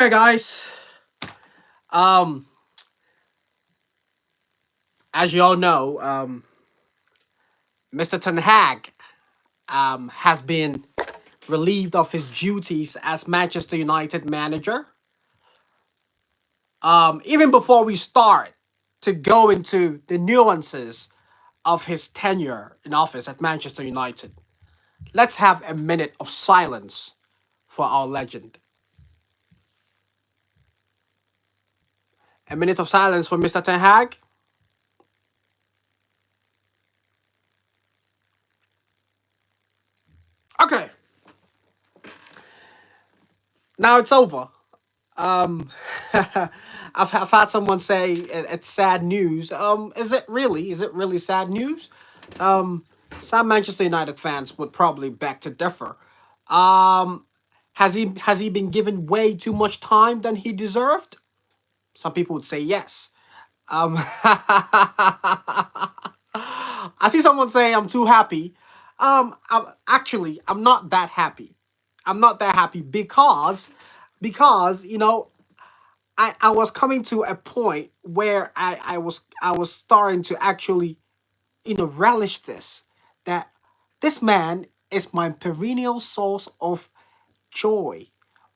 Hey guys, um, as you all know, Mr. Ten Hag has been relieved of his duties as Manchester United manager. Even before we start to go into the nuances of his tenure in office at Manchester United, let's have a minute of silence for our legend. A minute of silence for Mr. Ten Hag. Okay, now it's over. Um, I've had someone say it's sad news. Is it really? Is it really sad news? Um, some Manchester United fans would probably beg to differ. Um, has he been given way too much time than he deserved? Some people would say yes. I see someone say I'm too happy. I'm not that happy. I'm not that happy because I was coming to a point where I was starting to actually relish this, that this man is my perennial source of joy.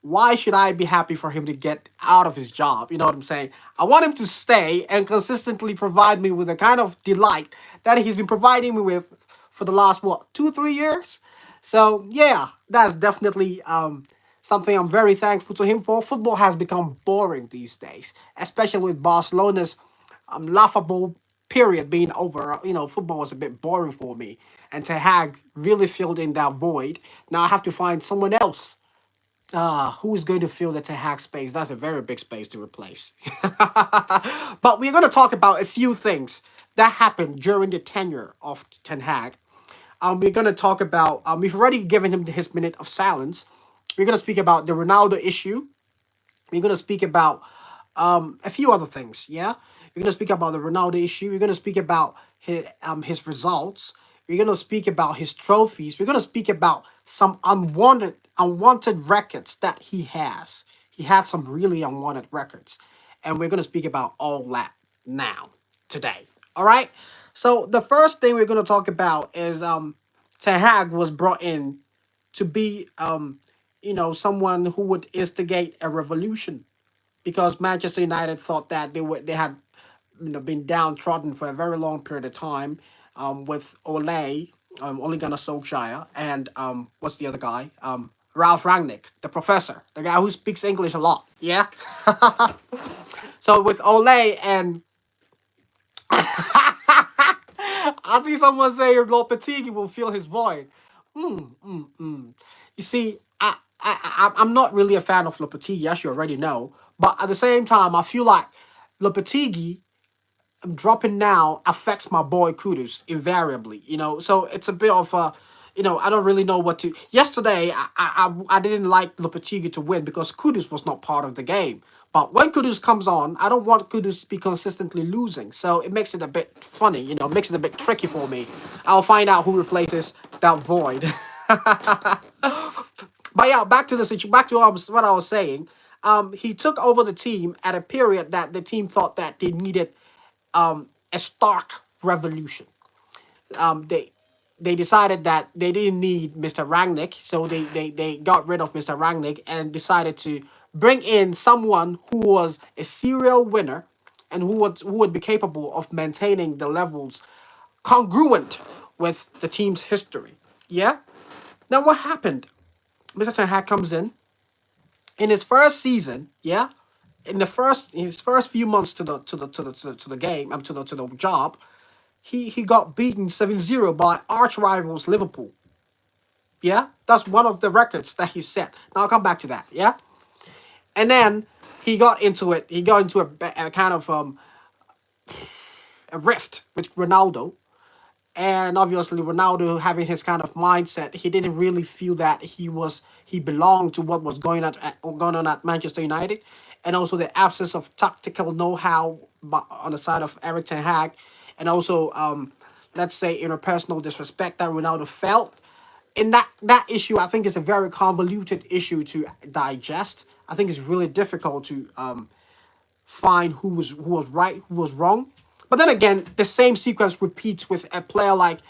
Why should I be happy for him to get out of his job? You know what I'm saying? I want him to stay and consistently provide me with the kind of delight that he's been providing me with for the last, what, 2 3 years. So yeah, that's definitely something I'm very thankful to him for. Football has become boring these days, especially with Barcelona's laughable period being over. Football was a bit boring for me, and Ten Hag really filled in that void. Now I have to find someone else who is going to fill the Ten Hag space. That's a very big space to replace. But we're going to talk about a few things that happened during the tenure of Ten Hag. We're going to talk about, we've already given him his minute of silence. We're going to speak about the Ronaldo issue. We're going to speak about a few other things. Yeah, we're going to speak about the Ronaldo issue. We're going to speak about his results. We're going to speak about his trophies. We're going to speak about some unwanted records that he has. He had some really unwanted records, and we're going to speak about all that now today. All right. So the first thing we're going to talk about is Ten Hag was brought in to be someone who would instigate a revolution, because Manchester United thought that they had been downtrodden for a very long period of time, with Ole Gunnar Solskjaer, and what's the other guy? Ralph Rangnick, the professor, the guy who speaks English a lot. Yeah. So with Ole and I see someone say Lopetegui will fill his void. You see, I'm not really a fan of Lopetegui, as you already know. But at the same time, I feel like Lopetegui dropping now affects my boy Kudus invariably. So it's a bit of a, I don't really know what to. Yesterday, I didn't like Lopetegui to win because Kudus was not part of the game. But when Kudus comes on, I don't want Kudus to be consistently losing. So it makes it a bit funny, makes it a bit tricky for me. I'll find out who replaces that void. But yeah, back to what I was saying. He took over the team at a period that the team thought that they needed a stark revolution. They decided that they didn't need Mr. Rangnick, so they got rid of Mr. Rangnick and decided to bring in someone who was a serial winner and who would be capable of maintaining the levels congruent with the team's history. Yeah. Now what happened? Mr. Ten Hag comes in his first season. Yeah, in his first few months to the game, to the job, he got beaten 7-0 by arch rivals Liverpool. Yeah, that's one of the records that he set. Now I'll come back to that. Yeah, and then he got into it. He got into a kind of a rift with Ronaldo. And obviously, Ronaldo having his kind of mindset, he didn't really feel that he belonged to what was going on at Manchester United, and also the absence of tactical know-how on the side of Erik Ten Hag, and also let's say interpersonal disrespect that Ronaldo felt. In that issue, I think is a very convoluted issue to digest. I think it's really difficult to find who was right, who was wrong. But then again, the same sequence repeats with a player like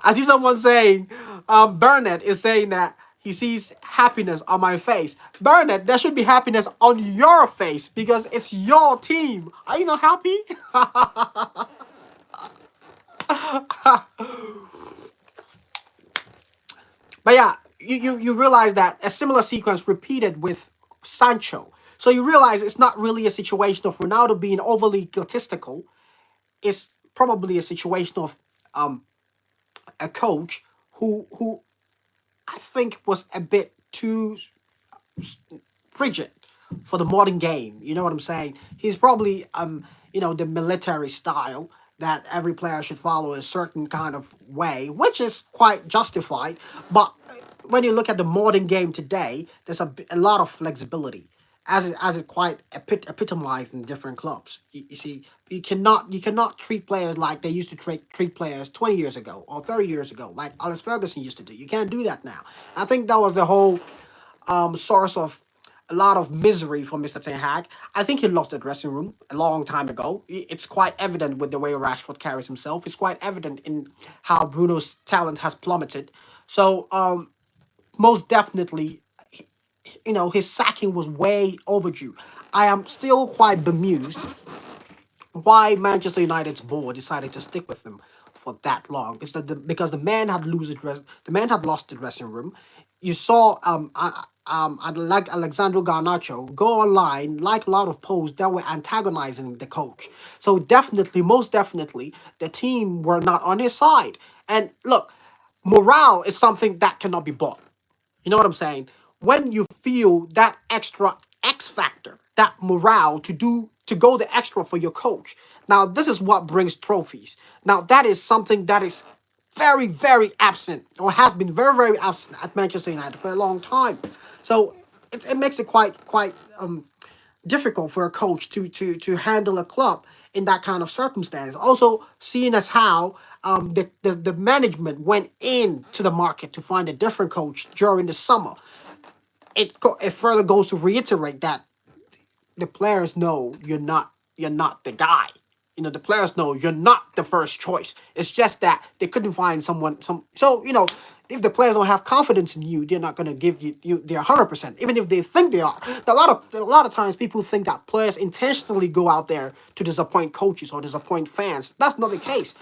I see someone saying, Burnett is saying that he sees happiness on my face. Burnett, there should be happiness on your face because it's your team. Are you not happy? But yeah, you realize that a similar sequence repeated with Sancho. So you realize it's not really a situation of Ronaldo being overly egotistical. It's probably a situation of a coach who I think was a bit too frigid for the modern game. You know what I'm saying? He's probably the military style that every player should follow a certain kind of way, which is quite justified. But when you look at the modern game today, there's a lot of flexibility, as it quite epitomized in different clubs. You see, you cannot treat players like they used to treat players 20 years ago or 30 years ago, like Alex Ferguson used to do. You can't do that now. I think that was the whole source of a lot of misery for Mr. Ten Hag. I think he lost the dressing room a long time ago. It's quite evident with the way Rashford carries himself. It's quite evident in how Bruno's talent has plummeted. So most definitely, his sacking was way overdue. I am still quite bemused why Manchester United's board decided to stick with him for that long. Because the man had the man had lost the dressing room. You saw like Alexandro Garnacho go online like a lot of posts that were antagonizing the coach. So definitely, most definitely, the team were not on his side. And look, morale is something that cannot be bought. You know what I'm saying? When you feel that extra X factor, that morale to go the extra for your coach. Now, this is what brings trophies. Now, that is something that is very, very absent, or has been very, very absent at Manchester United for a long time. So it makes it quite difficult for a coach to handle a club in that kind of circumstance. Also, seeing as how the management went into the market to find a different coach during the summer, it further goes to reiterate that the players know you're not the guy. The players know you're not the first choice. It's just that they couldn't find someone. If the players don't have confidence in you, they're not gonna give you their 100%, even if they think they are. A lot of times people think that players intentionally go out there to disappoint coaches or disappoint fans. That's not the case.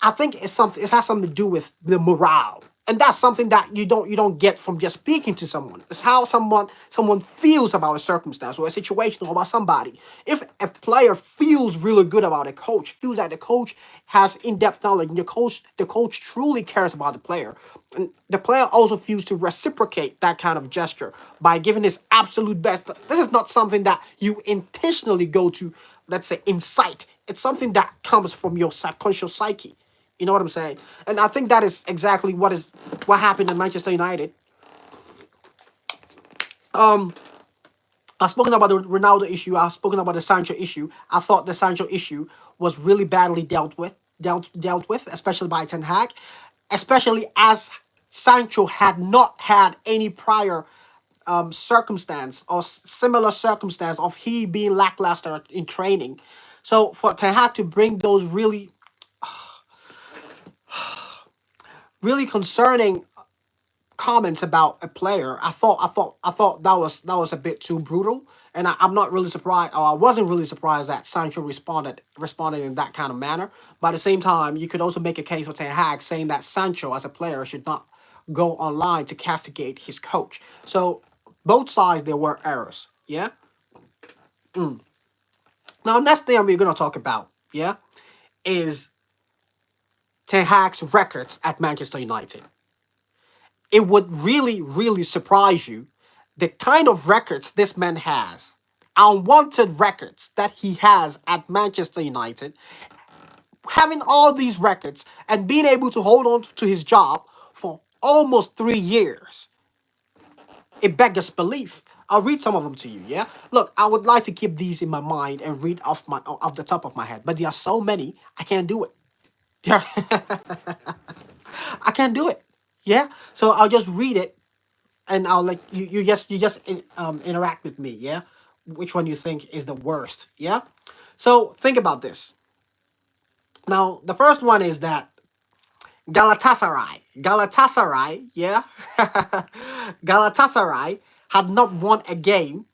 I think it has something to do with the morale. And that's something that you don't get from just speaking to someone. It's how someone feels about a circumstance or a situation or about somebody. If a player feels really good about a coach, feels that the coach has in-depth knowledge, and the coach truly cares about the player, and the player also feels to reciprocate that kind of gesture by giving his absolute best. But this is not something that you intentionally go to, let's say, incite. It's something that comes from your subconscious psyche. You know what I'm saying? And I think that is exactly what happened in Manchester United. Um, I've spoken about the Ronaldo issue. I've spoken about the Sancho issue. I thought the Sancho issue was really badly dealt with, especially by Ten Hag, especially as Sancho had not had any prior circumstance or similar circumstance of he being lackluster in training. So for Ten Hag to bring those really concerning comments about a player, I thought that was a bit too brutal, and I'm not really surprised, or I wasn't really surprised that Sancho responded in that kind of manner. But at the same time, you could also make a case for Ten Hag saying that Sancho as a player should not go online to castigate his coach. So both sides there were errors. Yeah. Now next thing we're gonna talk about, yeah, is Ten Hag's records at Manchester United. It would really, really surprise you the kind of records this man has, unwanted records that he has at Manchester United, having all these records and being able to hold on to his job for almost 3 years. It beggars belief. I'll read some of them to you, yeah? Look, I would like to keep these in my mind and read off the top of my head, but there are so many, I can't do it. I can't do it. Yeah. So I'll just read it, and I'll let you interact with me. Yeah. Which one you think is the worst? Yeah. So think about this. Now, the first one is that Galatasaray, yeah, Galatasaray had not won a game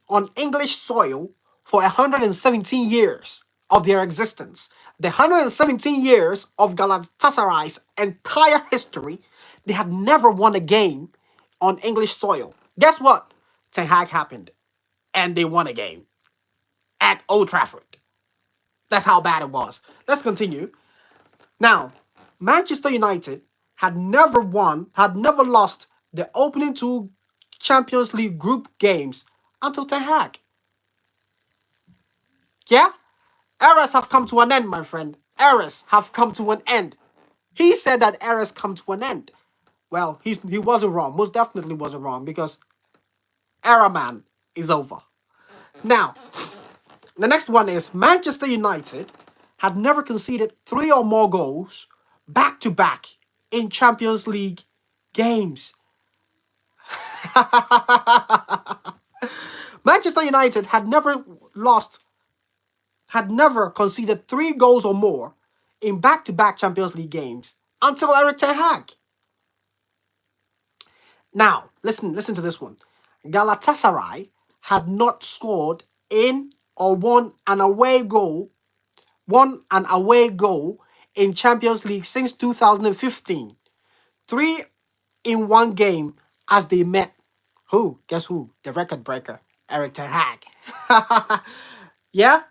on English soil for 117 years of their existence. The 117 years of Galatasaray's entire history, they had never won a game on English soil. Guess what? Ten Hag happened, and they won a game at Old Trafford. That's how bad it was. Let's continue. Now, Manchester United had never lost the opening two Champions League group games until Ten Hag. Yeah? Eras have come to an end, my friend. Eras have come to an end. He said that eras come to an end. Well, he wasn't wrong. Most definitely wasn't wrong because era man is over. Now, the next one is Manchester United had never conceded three or more goals back to back in Champions League games. Manchester United had never conceded three goals or more in back to back Champions League games until Erik Ten Hag. Now, listen to this one. Galatasaray had not scored in or won an away goal in Champions League since 2015. Three in one game as they met who? Guess who? The record breaker, Erik Ten Hag. Yeah?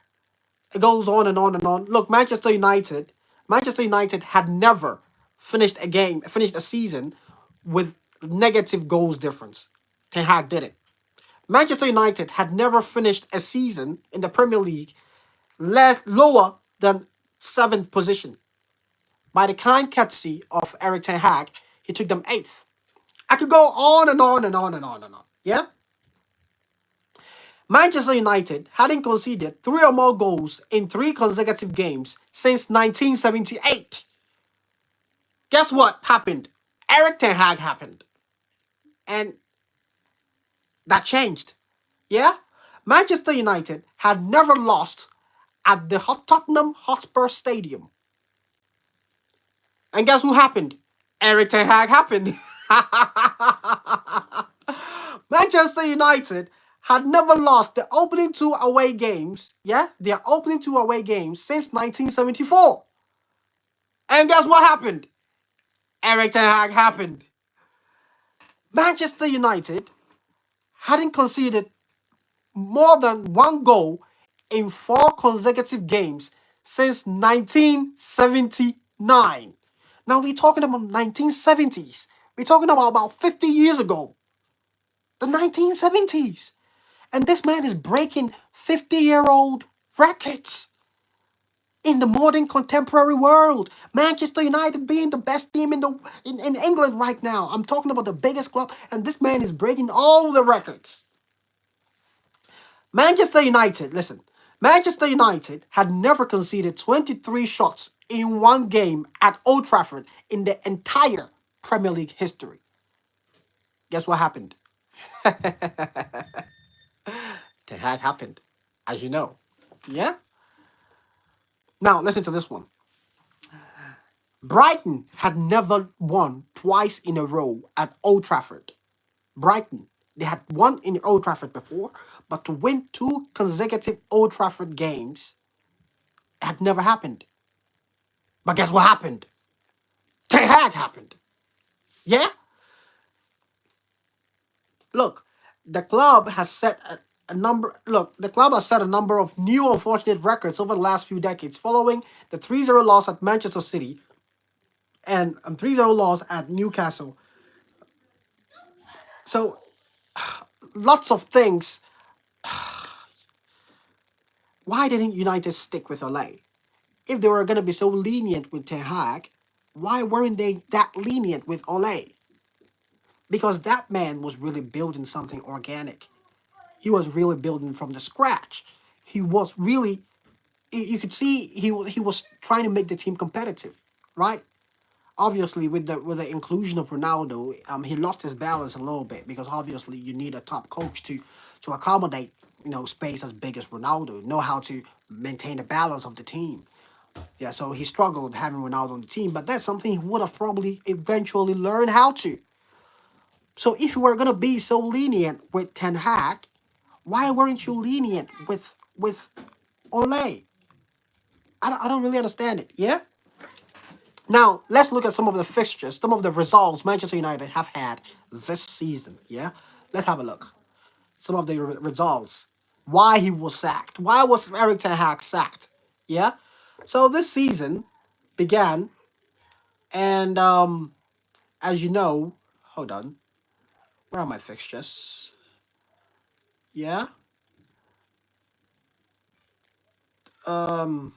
It goes on and on and on. Look, Manchester United had never finished a season with negative goals difference. Ten Hag did it. Manchester United had never finished a season in the Premier League lower than seventh position. By the kind courtesy of Erik Ten Hag, he took them eighth. I could go on and on and on and on and on. Yeah? Manchester United hadn't conceded three or more goals in three consecutive games since 1978. Guess what happened? Erik Ten Hag happened. And that changed. Yeah? Manchester United had never lost at the Tottenham Hotspur Stadium. And guess who happened? Erik Ten Hag happened. Manchester United had never lost the opening two away games, yeah? Their opening two away games since 1974. And guess what happened? Erik Ten Hag happened. Manchester United hadn't conceded more than one goal in four consecutive games since 1979. Now we're talking about 1970s. We're talking about 50 years ago. The 1970s. And this man is breaking 50-year-old records in the modern contemporary world. Manchester United being the best team in England right now. I'm talking about the biggest club, and this man is breaking all the records. Manchester United had never conceded 23 shots in one game at Old Trafford in the entire Premier League history. Guess what happened? Ten Hag happened, as you know. Yeah? Now, listen to this one. Brighton had never won twice in a row at Old Trafford. Brighton, they had won in Old Trafford before, but to win two consecutive Old Trafford games had never happened. But guess what happened? Ten Hag happened. Yeah? Look, the club has set a number. Look, the club has set a number of new unfortunate records over the last few decades, following the 3-0 loss at Manchester City and 3-0 loss at Newcastle. So, lots of things. Why didn't United stick with Ole? If they were going to be so lenient with Ten Hag, why weren't they that lenient with Ole? Because that man was really building something organic. He was really building from the scratch. He was really, you could see he was trying to make the team competitive, right? Obviously, with the inclusion of Ronaldo, he lost his balance a little bit because obviously you need a top coach to accommodate space as big as Ronaldo, know how to maintain the balance of the team. Yeah, so he struggled having Ronaldo on the team, but that's something he would have probably eventually learned how to. So if you were gonna be so lenient with Ten Hag, why weren't you lenient with Ole? I don't really understand it. Yeah. Now let's look at some of the fixtures, some of the results Manchester United have had this season. Yeah, let's have a look. Some of the results. Why he was sacked? Why was Erik Ten Hag sacked? Yeah. So this season began, and as you know, hold on. Where are my fixtures? Yeah. Um,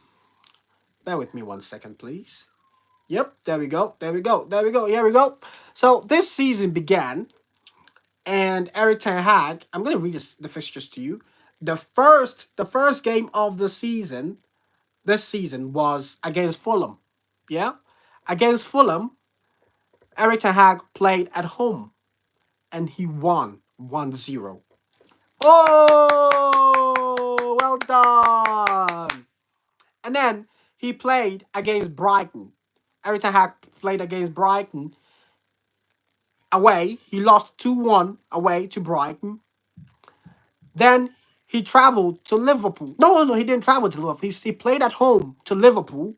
bear with me 1 second, please. Yep, there we go. There we go. There we go. Here we go. So this season began, and Erik Ten Hag. I'm gonna read the fixtures to you. The first game of the season this season was against Fulham. Yeah, against Fulham, Erik Ten Hag played at home, and he won 1-0. Oh, well done. And then he played against Brighton. Erik Ten Hag played against Brighton away. He lost 2-1 away to Brighton. Then he traveled to Liverpool. No, he didn't travel to Liverpool. He played at home to Liverpool,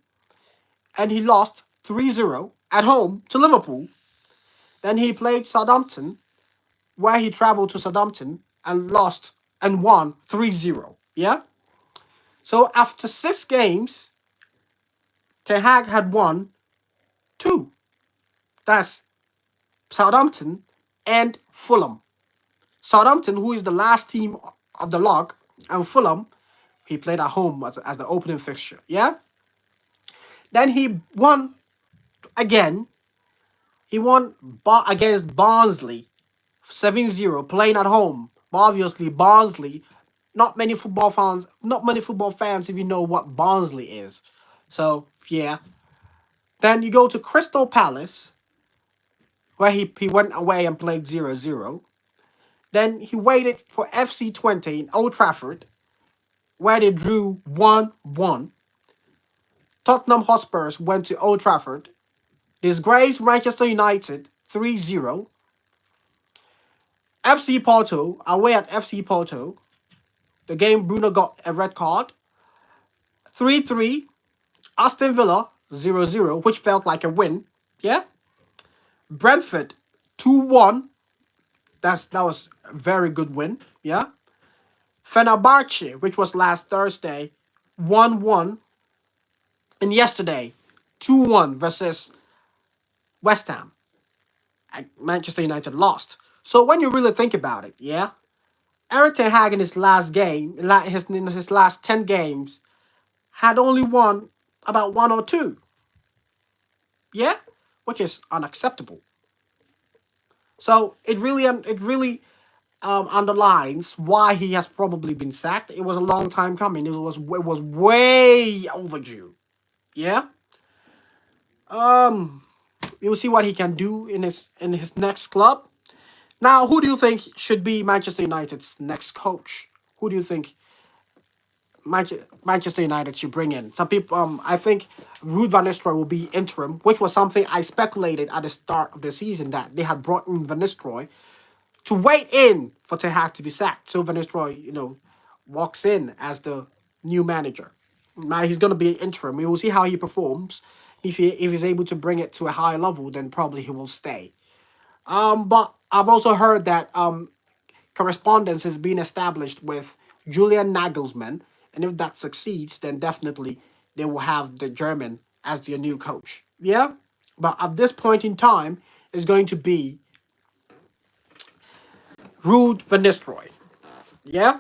and he lost 3-0 at home to Liverpool. Then he played Southampton, where he traveled to Southampton and lost and won 3-0. Yeah? So after 6 games, Ten Hag had won 2. That's Southampton and Fulham. Southampton, who is the last team of the log, and Fulham, he played at home as the opening fixture. Yeah? Then he won again. He won against Barnsley 7-0, playing at home. But obviously, Barnsley, not many football fans even know what Barnsley is. So, yeah. Then you go to Crystal Palace, where he went away and played 0-0. Then he waited for FC20 in Old Trafford, where they drew 1-1. Tottenham Hotspurs went to Old Trafford, disgraced Manchester United 3-0. FC Porto, away at FC Porto, the game Bruno got a red card. 3-3. Aston Villa 0-0, which felt like a win. Yeah. Brentford 2-1. That was a very good win. Yeah. Fenerbahce, which was last Thursday, 1-1. And yesterday, 2-1 versus West Ham. And Manchester United lost. So when you really think about it, yeah, Erik Ten Hag in his last game, in his last 10 games, had only won about 1 or 2. Yeah, which is unacceptable. So it really underlines why he has probably been sacked. It was a long time coming. It was way overdue. Yeah. Um, We'll see what he can do in his next club. Now, who do you think should be Manchester United's next coach? Who do you think Manchester United should bring in? Some people, I think Ruud van Nistelrooy will be interim, which was something I speculated at the start of the season that they had brought in Van Nistelrooy to wait in for Ten Hag to be sacked. So Van Nistelrooy, walks in as the new manager. Now he's going to be interim. We will see how he performs. If he's able to bring it to a higher level, then probably he will stay. But I've also heard that correspondence has been established with Julian Nagelsmann, and if that succeeds, then definitely they will have the German as their new coach. Yeah, but at this point in time, it's going to be Ruud van Nistelrooy. Yeah,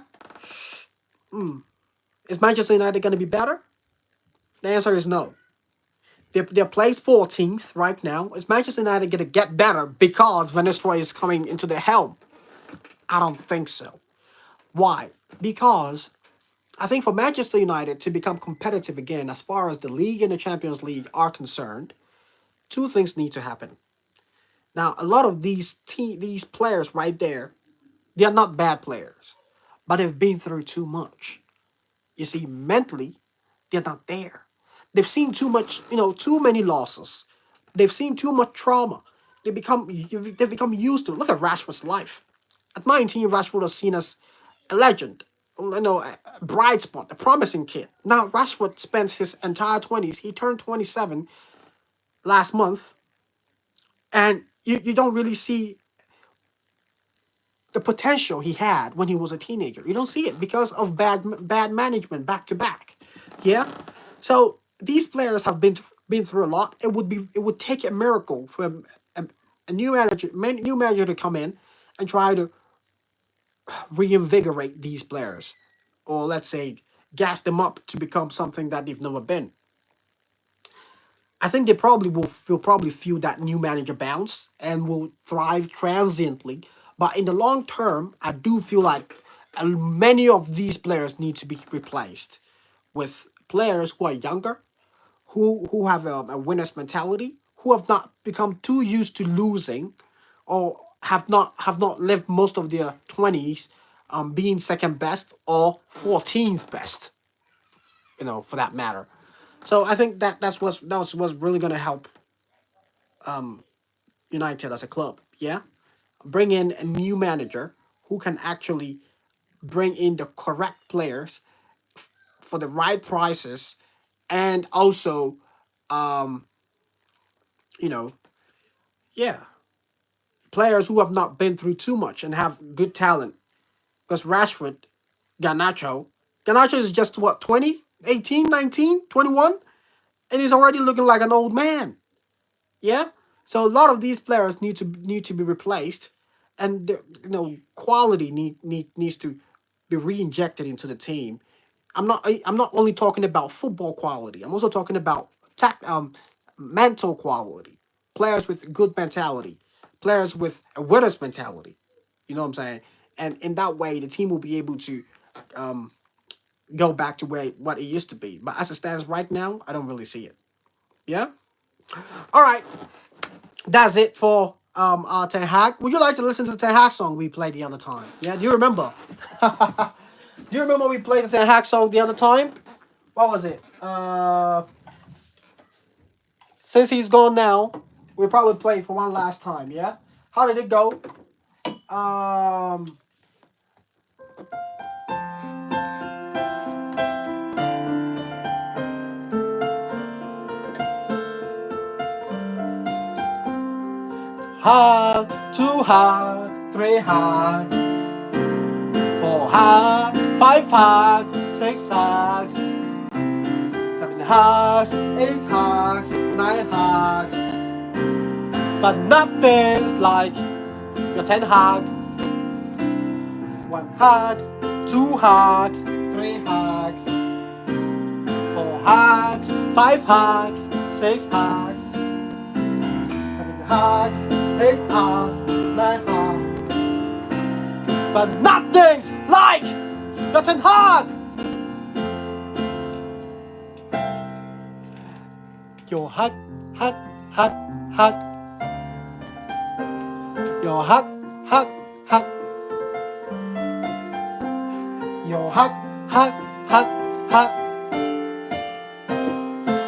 is Manchester United going to be better? The answer is no. They're placed 14th right now. Is Manchester United going to get better because Van Nistelrooy is coming into the helm? I don't think so. Why? Because I think for Manchester United to become competitive again, as far as the league and the Champions League are concerned, two things need to happen. Now, a lot of these players right there, they are not bad players, but they've been through too much. You see, mentally, they're not there. They've seen too much, too many losses. They've seen too much trauma. They've become used to it. Look at Rashford's life. At 19, Rashford was seen as a legend, a bright spot, a promising kid. Now Rashford spent his entire 20s. He turned 27 last month, and you don't really see the potential he had when he was a teenager. You don't see it because of bad management back to back. Yeah, so these players have been through a lot. It would take a miracle for a new manager to come in and try to reinvigorate these players, or let's say gas them up to become something that they've never been. I think they probably will probably feel that new manager bounce and will thrive transiently. But in the long term, I do feel like many of these players need to be replaced with players who are younger, who have a winner's mentality, who have not become too used to losing, or have not lived most of their 20s being second best or 14th best, for that matter. So I think that's what's really gonna help United as a club. Yeah, bring in a new manager who can actually bring in the correct players for the right prices, and also, um, you know, yeah, players who have not been through too much and have good talent. Because Rashford, Garnacho, Garnacho is just what, 20, 18, 19, 21, and he's already looking like an old man. Yeah, so a lot of these players need to be replaced, and quality needs to be re-injected into the team. I'm not only talking about football quality. I'm also talking about mental quality. Players with good mentality, players with a winner's mentality. You know what I'm saying? And in that way, the team will be able to um, go back to where what it used to be. But as it stands right now, I don't really see it. Yeah. All right. That's it for our Ten Hag. Would you like to listen to the Ten Hag song we played the other time? Yeah. Do you remember? Do you remember we played the Ten Hag song the other time? What was it? Since he's gone now, we'll probably play it for one last time. Yeah. How did it go? Um. Hard, two hard, three hard, four hard, five hard, six hard, seven hard, eight hard, nine hard. But nothing's like your ten hard. One hard, two hard, three hard, four hard, five hard, six hard, seven hard, eight hard, nine hard. But nothing's like your ten hard. Your hug, hug, hug, hug. Your hug, hug, hug. Your hug, hug, hug, hug.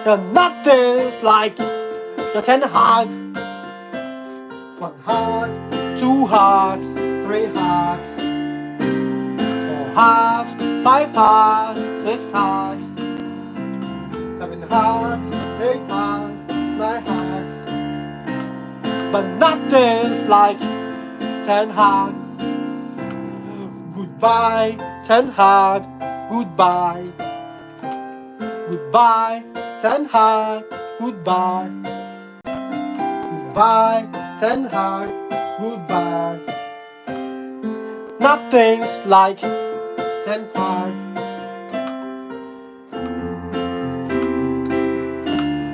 Your nothing's like your ten hug. One hug, two hugs, three hugs, four hugs, five hugs, six hugs, seven hugs, eight hugs, nine hugs. But nothing's like ten hugs. Goodbye, ten hag. Goodbye. Goodbye, ten hag. Goodbye. Goodbye, ten hag. Goodbye. Nothing's like ten hag.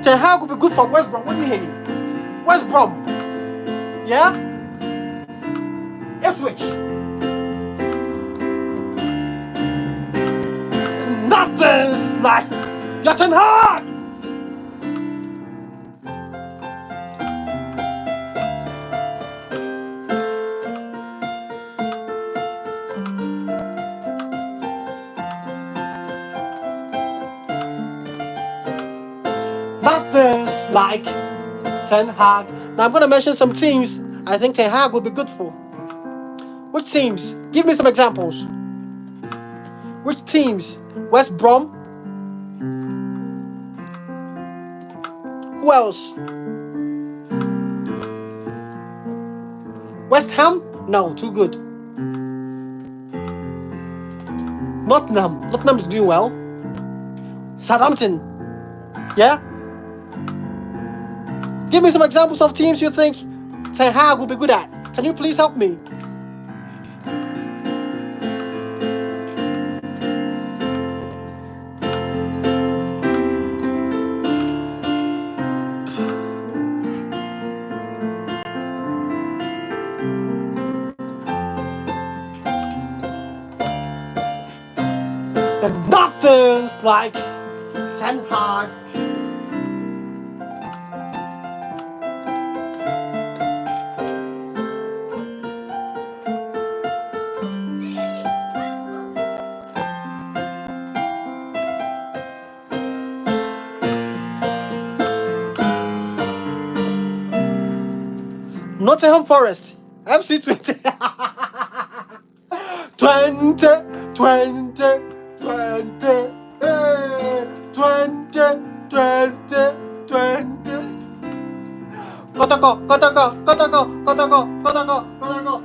Ten Hag would be good for West Brom, wouldn't he? West Brom. Yeah? Ipswich. Nothing's like your Ten Hag. Nothing's like Ten Hag. Now I'm gonna mention some teams I think Ten Hag would be good for. Which teams? Give me some examples. Which teams? West Brom. Who else? West Ham? No, too good. Nottingham. Nottingham is doing well. Southampton. Yeah? Give me some examples of teams you think Ten Hag will be good at. Can you please help me? The nothing's like Ten Hag. Nottingham Forest. FC 20. 20, 20, 20, hey, 20, 20, 20. Gotta go, gotta go, gotta go, gotta go, gotta go, gotta go.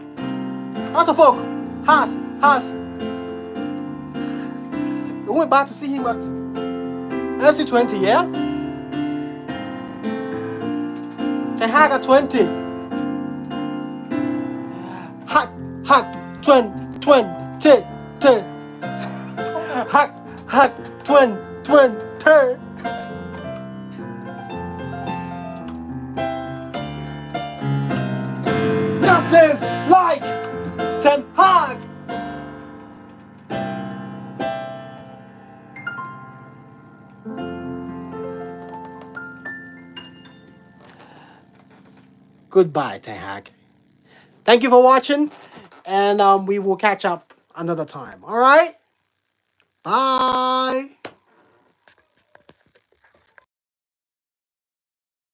House of Folk. Has. We went back to see him at FC 20, yeah? Ten Hag at 20. Hack, 20, 20, hack, 20, 20. Nothing's like Ten Hag. Goodbye, Ten Hag. Thank you for watching, and we will catch up another time. All right? Bye.